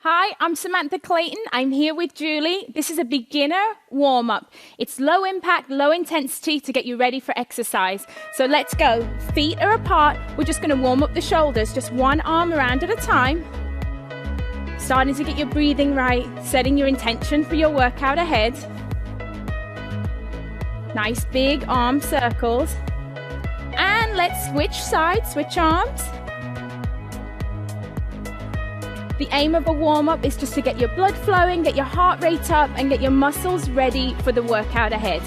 Hi, I'm Samantha Clayton. I'm here with Julie. This is a beginner warm-up. It's low impact, low intensity to get you ready for exercise. So let's go. Feet are apart. We're just going to warm up the shoulders, just one arm around at a time. Starting to get your breathing right, setting your intention for your workout ahead. Nice big arm circles. And let's switch sides, switch arms. The aim of a warm-up is just to get your blood flowing, get your heart rate up, and get your muscles ready for the workout ahead.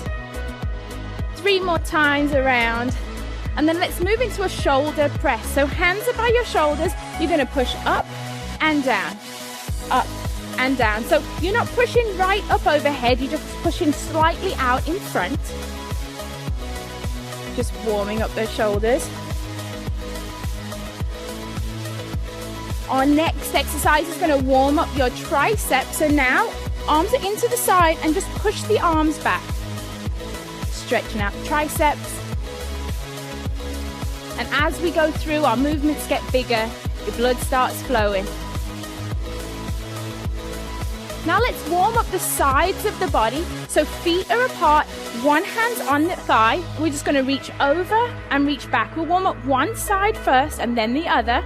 3 more times around. And then let's move into a shoulder press. So hands are by your shoulders. You're going to push up and down, up and down. So you're not pushing right up overhead, you're just pushing slightly out in front. Just warming up those shoulders. Our next exercise is going to warm up your triceps. So now, arms are into the side and just push the arms back. Stretching out the triceps. And as we go through, our movements get bigger, your blood starts flowing. Now let's warm up the sides of the body. So feet are apart, one hand's on the thigh. We're just going to reach over and reach back. We'll warm up one side first and then the other.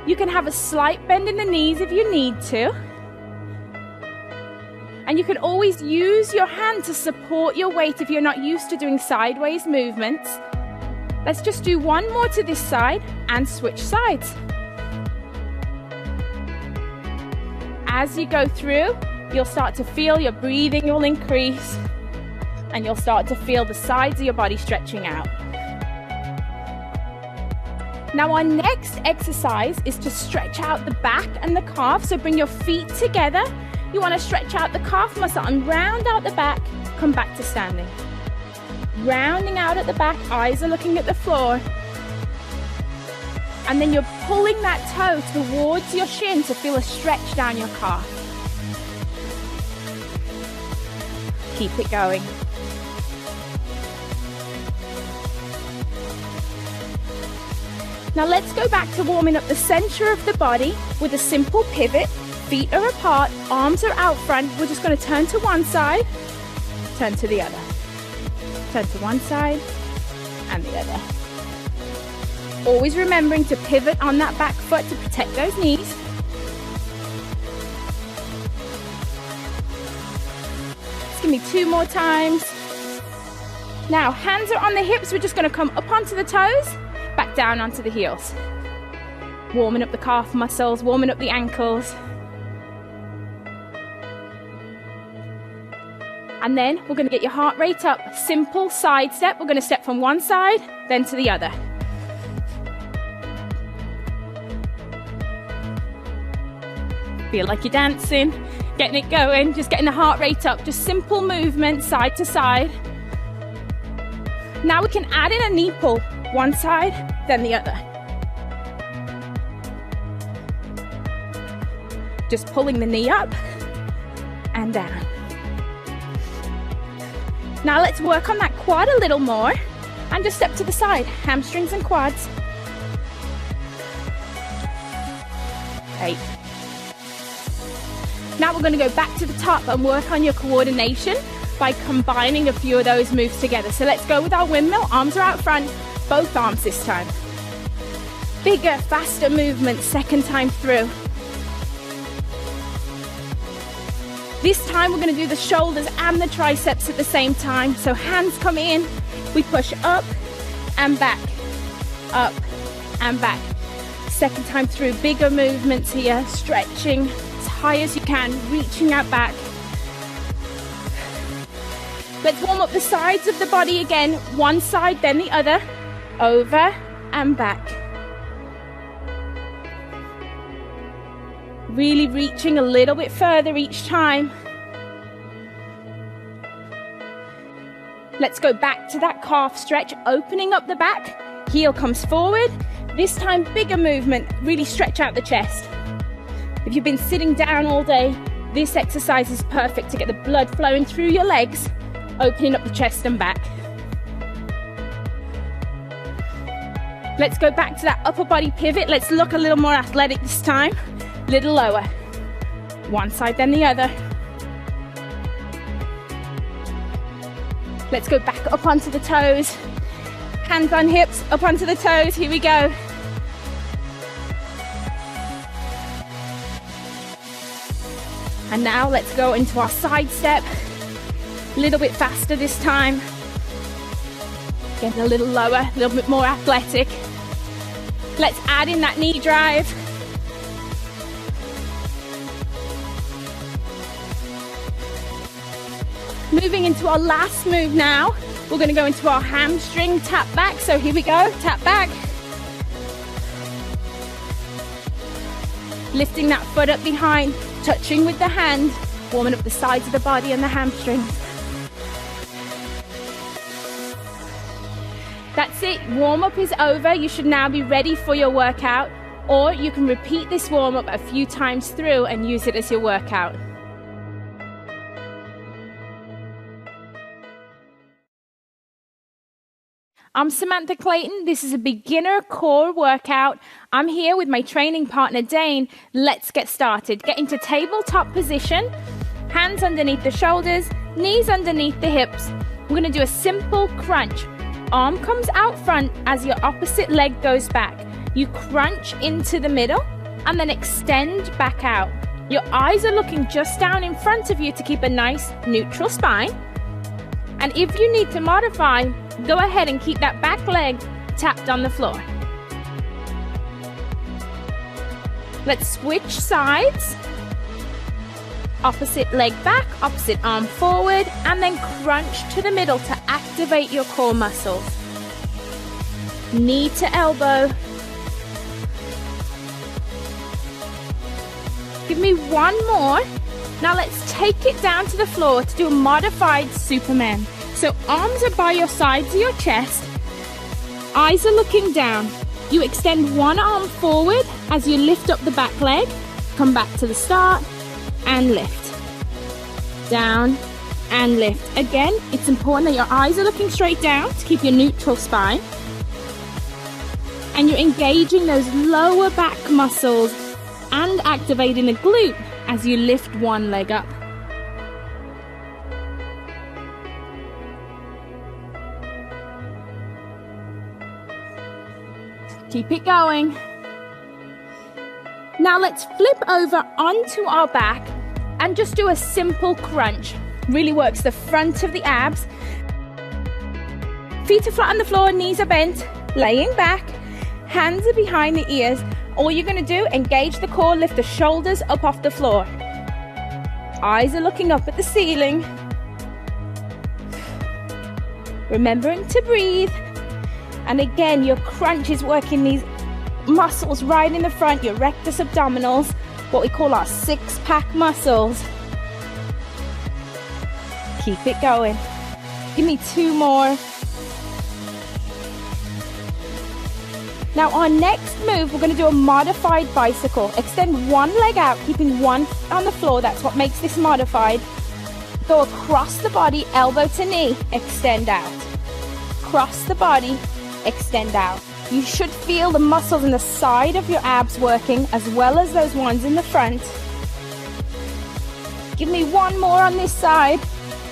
You can have a slight bend in the knees if you need to. And you can always use your hand to support your weight if you're not used to doing sideways movements. Let's just do one more to this side and switch sides. As you go through, you'll start to feel your breathing will increase and you'll start to feel the sides of your body stretching out. Now our next exercise is to stretch out the back and the calf. So bring your feet together. You want to stretch out the calf muscle and round out the back. Come back to standing. Rounding out at the back, eyes are looking at the floor. And then you're pulling that toe towards your shin to feel a stretch down your calf. Keep it going. Now let's go back to warming up the center of the body with a simple pivot. Feet are apart, arms are out front. We're just going to turn to one side, turn to the other. Turn to one side and the other. Always remembering to pivot on that back foot to protect those knees. Just give me 2 more times. Now hands are on the hips. We're just going to come up onto the toes. Back down onto the heels. Warming up the calf muscles, warming up the ankles. And then we're going to get your heart rate up. Simple side step. We're going to step from one side, then to the other. Feel like you're dancing, getting it going, just getting the heart rate up. Just simple movement, side to side. Now we can add in a knee pull. One side, then the other. Just pulling the knee up and down. Now let's work on that quad a little more and just step to the side, hamstrings and quads. 8. Now we're going to go back to the top and work on your coordination by combining a few of those moves together. So let's go with our windmill. Arms are out front. Both arms this time. Bigger, faster movements, second time through. This time we're going to do the shoulders and the triceps at the same time. So hands come in, we push up and back, up and back. Second time through, bigger movements here, stretching as high as you can, reaching out back. Let's warm up the sides of the body again, one side then the other. Over and back. Really reaching a little bit further each time. Let's go back to that calf stretch, opening up the back. Heel comes forward. This time, bigger movement. Really stretch out the chest. If you've been sitting down all day, this exercise is perfect to get the blood flowing through your legs, opening up the chest and back. Let's go back to that upper body pivot. Let's look a little more athletic this time. Little lower. One side, then the other. Let's go back up onto the toes. Hands on hips, up onto the toes. Here we go. And now let's go into our side step. A little bit faster this time. Getting a little lower, a little bit more athletic. Let's add in that knee drive. Moving into our last move now. We're going to go into our hamstring tap back. So here we go, tap back. Lifting that foot up behind, touching with the hand, warming up the sides of the body and the hamstrings. That's it, warm up is over. You should now be ready for your workout, or you can repeat this warm up a few times through and use it as your workout. I'm Samantha Clayton. This is a beginner core workout. I'm here with my training partner, Dane. Let's get started. Get into tabletop position, hands underneath the shoulders, knees underneath the hips. We're going to do a simple crunch. Arm comes out front as your opposite leg goes back. You crunch into the middle and then extend back out. Your eyes are looking just down in front of you to keep a nice neutral spine. And if you need to modify, go ahead and keep that back leg tapped on the floor. Let's switch sides. Opposite leg back, opposite arm forward, and then crunch to the middle to activate your core muscles. Knee to elbow. Give me one more. Now let's take it down to the floor to do a modified Superman. So arms are by your sides of your chest, eyes are looking down. You extend one arm forward as you lift up the back leg, come back to the start and lift. Down and lift. Again, it's important that your eyes are looking straight down to keep your neutral spine. And you're engaging those lower back muscles and activating the glute as you lift one leg up. Keep it going. Now let's flip over onto our back and just do a simple crunch. Really works the front of the abs. Feet are flat on the floor, knees are bent, laying back, hands are behind the ears. All you're going to do, engage the core, lift the shoulders up off the floor. Eyes are looking up at the ceiling. Remembering to breathe. And again, your crunch is working these muscles right in the front, your rectus abdominals, what we call our six-pack muscles. Keep it going. Give me two more. Now our next move, we're going to do a modified bicycle. Extend one leg out, keeping one on the floor. That's what makes this modified. Go across the body, elbow to knee, extend out. Cross the body, extend out. You should feel the muscles in the side of your abs working as well as those ones in the front. Give me one more on this side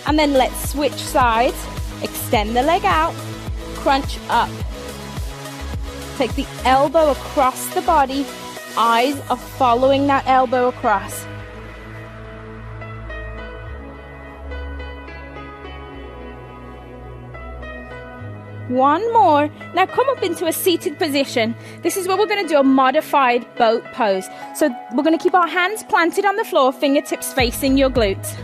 and then let's switch sides. Extend the leg out, crunch up. Take the elbow across the body. Eyes are following that elbow across. One more. Now come up into a seated position. This is where we're going to do a modified boat pose. So we're going to keep our hands planted on the floor, fingertips facing your glutes.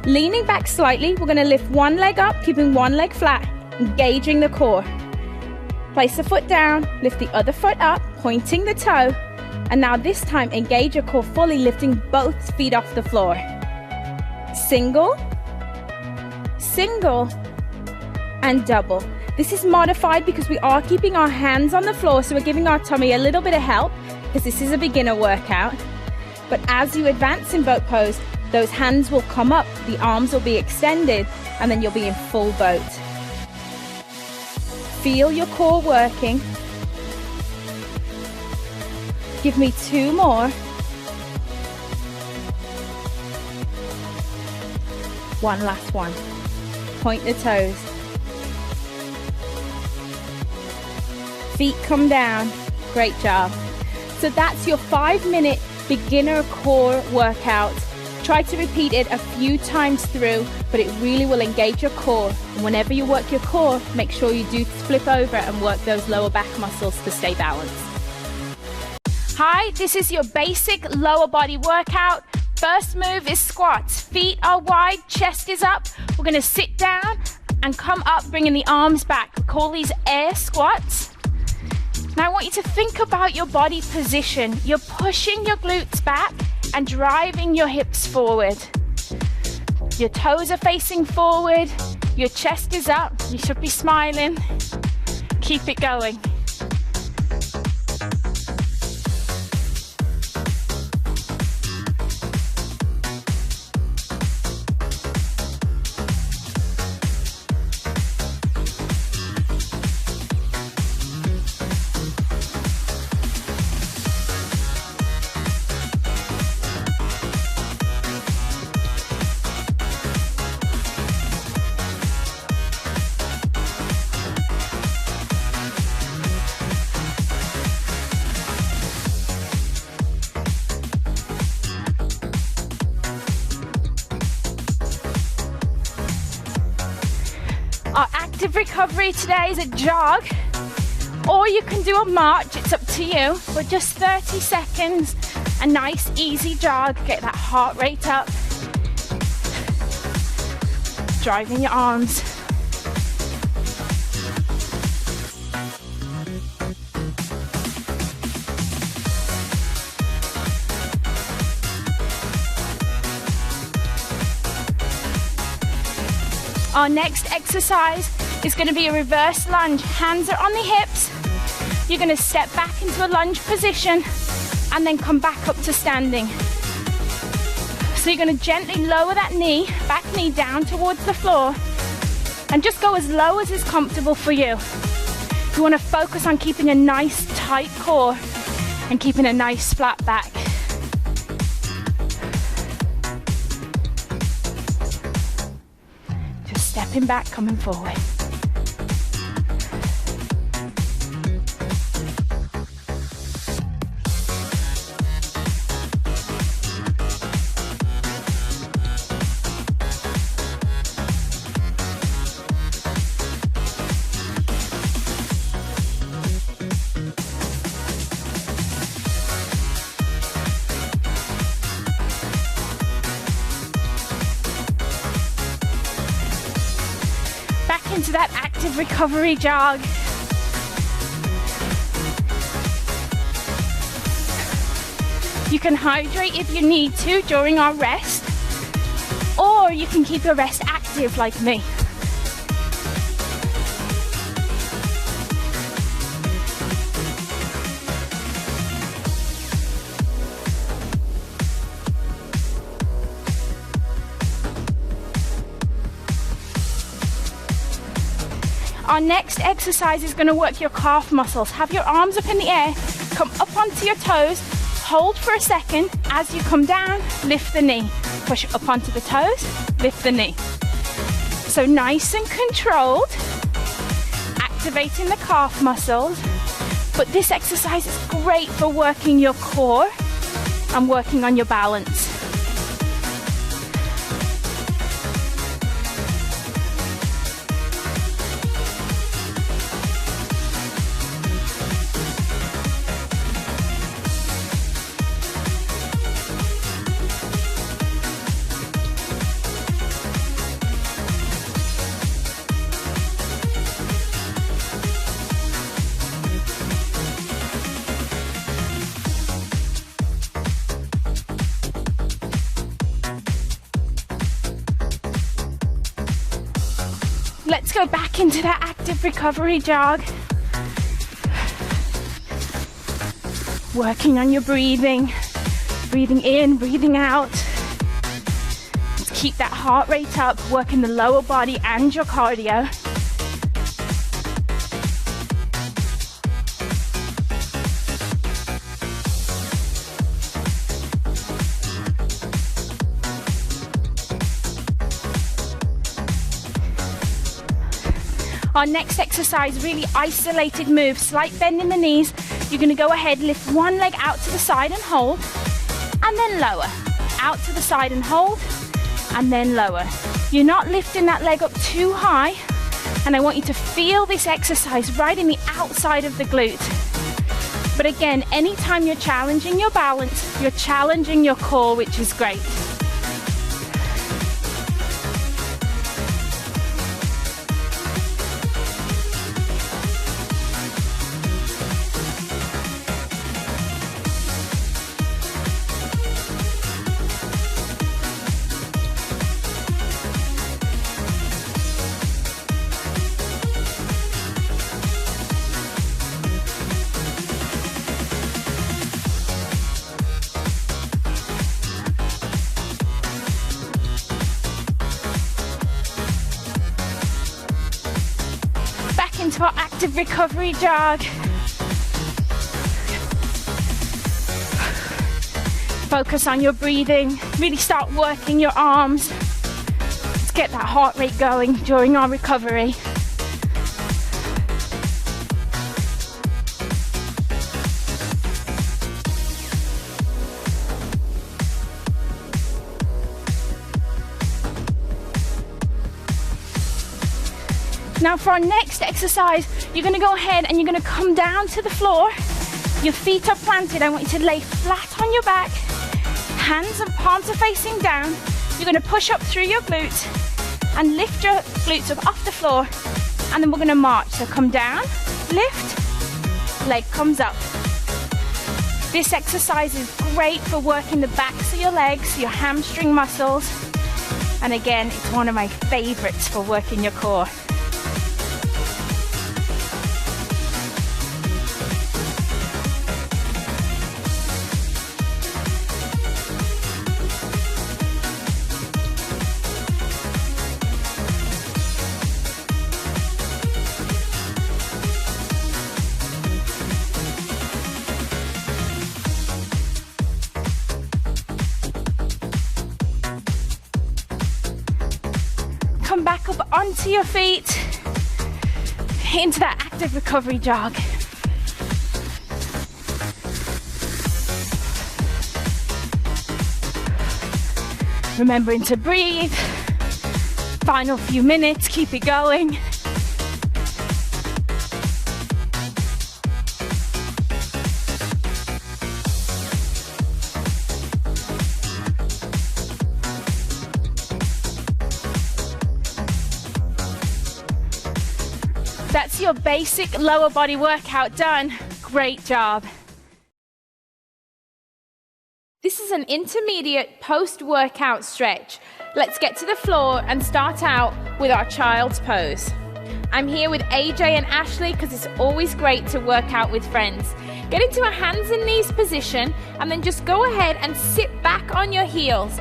Leaning back slightly, we're going to lift one leg up, keeping one leg flat, engaging the core. Place the foot down, lift the other foot up, pointing the toe. And now this time, engage your core fully, lifting both feet off the floor. Single, single, and double. This is modified because we are keeping our hands on the floor, so we're giving our tummy a little bit of help because this is a beginner workout. But as you advance in boat pose, those hands will come up, the arms will be extended, and then you'll be in full boat. Feel your core working. Give me two more. One last one. Point the toes. Feet come down. Great job. So that's your 5-minute beginner core workout. Try to repeat it a few times through, but it really will engage your core. And whenever you work your core, make sure you do flip over and work those lower back muscles to stay balanced. Hi, this is your basic lower body workout. First move is squats. Feet are wide, chest is up. We're gonna sit down and come up, bringing the arms back. We call these air squats. Now I want you to think about your body position. You're pushing your glutes back and driving your hips forward. Your toes are facing forward. Your chest is up. You should be smiling. Keep it going. Our active recovery today is a jog, or you can do a march, it's up to you, but just 30 seconds, a nice easy jog, get that heart rate up, driving your arms. Our next exercise is going to be a reverse lunge. Hands are on the hips. You're going to step back into a lunge position and then come back up to standing. So you're going to gently lower that knee, back knee down towards the floor, and just go as low as is comfortable for you. You want to focus on keeping a nice tight core and keeping a nice flat back. Stepping back, coming forward. Into that active recovery jog. You can hydrate if you need to during our rest, or you can keep your rest active like me. Our next exercise is going to work your calf muscles. Have your arms up in the air, come up onto your toes, hold for a second. As you come down, lift the knee. Push up onto the toes, lift the knee. So nice and controlled, activating the calf muscles. But this exercise is great for working your core and working on your balance. Let's go back into that active recovery jog. Working on your breathing. Breathing in, breathing out. Let's keep that heart rate up, working the lower body and your cardio. Our next exercise, really isolated move, slight bend in the knees. You're going to go ahead, lift one leg out to the side and hold, and then lower. Out to the side and hold, and then lower. You're not lifting that leg up too high, and I want you to feel this exercise right in the outside of the glute. But again, anytime you're challenging your balance, you're challenging your core, which is great. Into our active recovery jog. Focus on your breathing. Really start working your arms. Let's get that heart rate going during our recovery. Now for our next exercise, you're going to go ahead and you're going to come down to the floor. Your feet are planted. I want you to lay flat on your back. Hands and palms are facing down. You're going to push up through your glutes and lift your glutes up off the floor. And then we're going to march. So come down, lift, leg comes up. This exercise is great for working the backs of your legs, your hamstring muscles. And again, it's one of my favorites for working your core. Come back up onto your feet, into that active recovery jog. Remembering to breathe. Final few minutes, keep it going. That's your basic lower body workout done. Great job. This is an intermediate post-workout stretch. Let's get to the floor and start out with our child's pose. I'm here with AJ and Ashley because it's always great to work out with friends. Get into a hands and knees position and then just go ahead and sit back on your heels.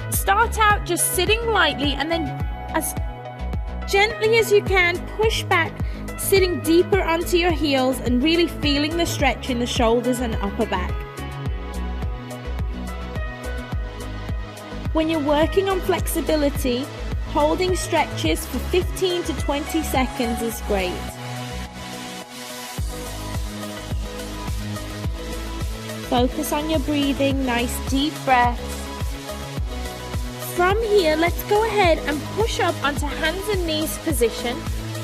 Start out just sitting lightly and then as gently as you can, push back, sitting deeper onto your heels and really feeling the stretch in the shoulders and upper back. When you're working on flexibility, holding stretches for 15 to 20 seconds is great. Focus on your breathing, nice deep breaths. From here, let's go ahead and push up onto hands and knees position.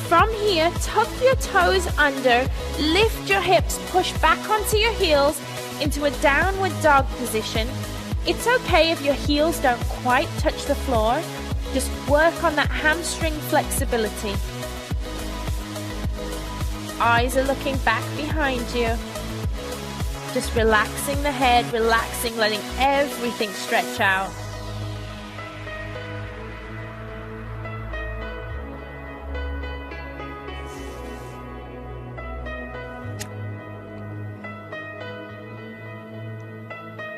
From here, tuck your toes under, lift your hips, push back onto your heels into a downward dog position. It's okay if your heels don't quite touch the floor. Just work on that hamstring flexibility. Eyes are looking back behind you. Just relaxing the head, relaxing, letting everything stretch out.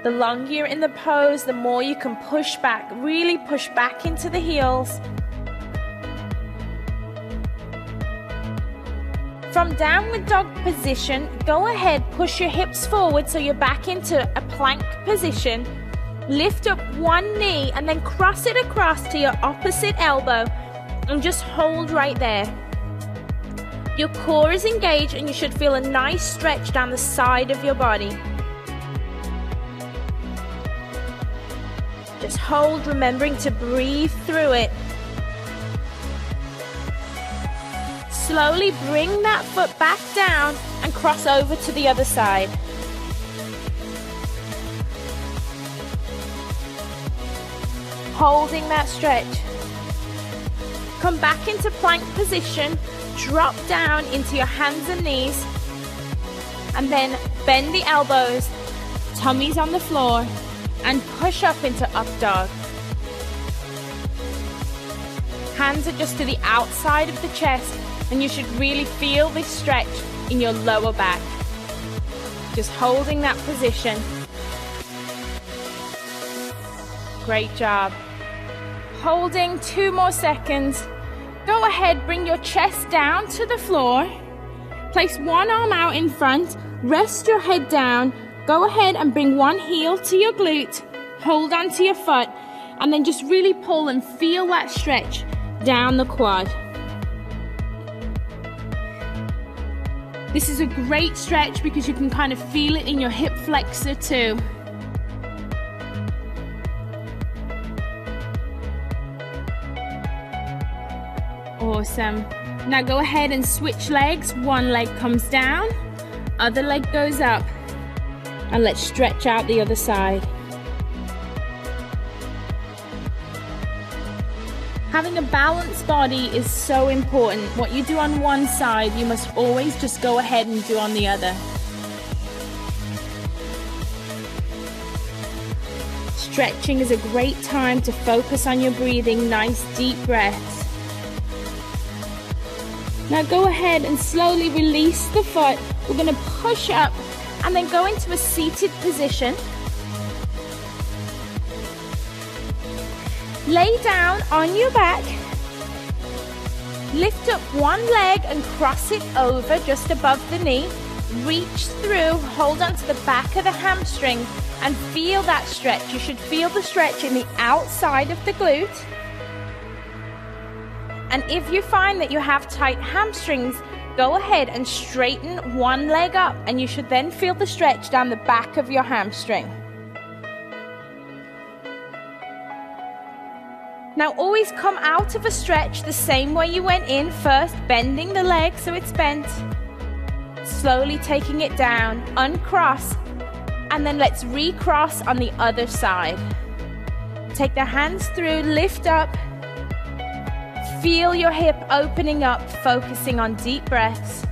The longer you're in the pose, the more you can push back, really push back into the heels. From downward dog position, go ahead, push your hips forward so you're back into a plank position. Lift up one knee and then cross it across to your opposite elbow and just hold right there. Your core is engaged and you should feel a nice stretch down the side of your body. Just hold, remembering to breathe through it. Slowly bring that foot back down and cross over to the other side. Holding that stretch. Come back into plank position, drop down into your hands and knees, and then bend the elbows, tummies on the floor, and push up into up dog. Hands are just to the outside of the chest, and you should really feel this stretch in your lower back. Just holding that position. Great job. Holding 2 more seconds. Go ahead, bring your chest down to the floor. Place one arm out in front, rest your head down. Go ahead and bring one heel to your glute, hold onto your foot, and then just really pull and feel that stretch down the quad. This is a great stretch because you can kind of feel it in your hip flexor too. Awesome. Now go ahead and switch legs. One leg comes down, other leg goes up. And let's stretch out the other side. Having a balanced body is so important. What you do on one side, you must always just go ahead and do on the other. Stretching is a great time to focus on your breathing, nice deep breaths. Now go ahead and slowly release the foot. We're going to push up and then go into a seated position. Lay down on your back. Lift up one leg and cross it over just above the knee. Reach through, hold onto the back of the hamstring and feel that stretch. You should feel the stretch in the outside of the glute. And if you find that you have tight hamstrings, go ahead and straighten one leg up and you should then feel the stretch down the back of your hamstring. Now always come out of a stretch the same way you went in, first bending the leg so it's bent, slowly taking it down, uncross, and then let's recross on the other side. Take the hands through, lift up, feel your hip opening up, focusing on deep breaths.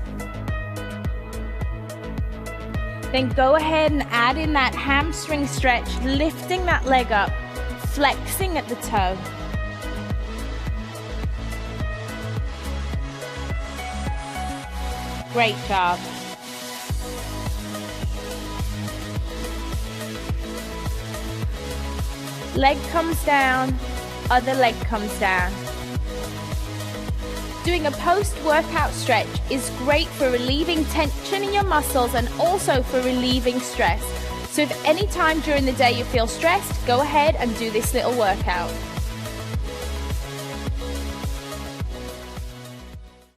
Then go ahead and add in that hamstring stretch, lifting that leg up, flexing at the toe. Great job. Leg comes down, other leg comes down. Doing a post-workout stretch is great for relieving tension in your muscles and also for relieving stress. So if any time during the day you feel stressed, go ahead and do this little workout.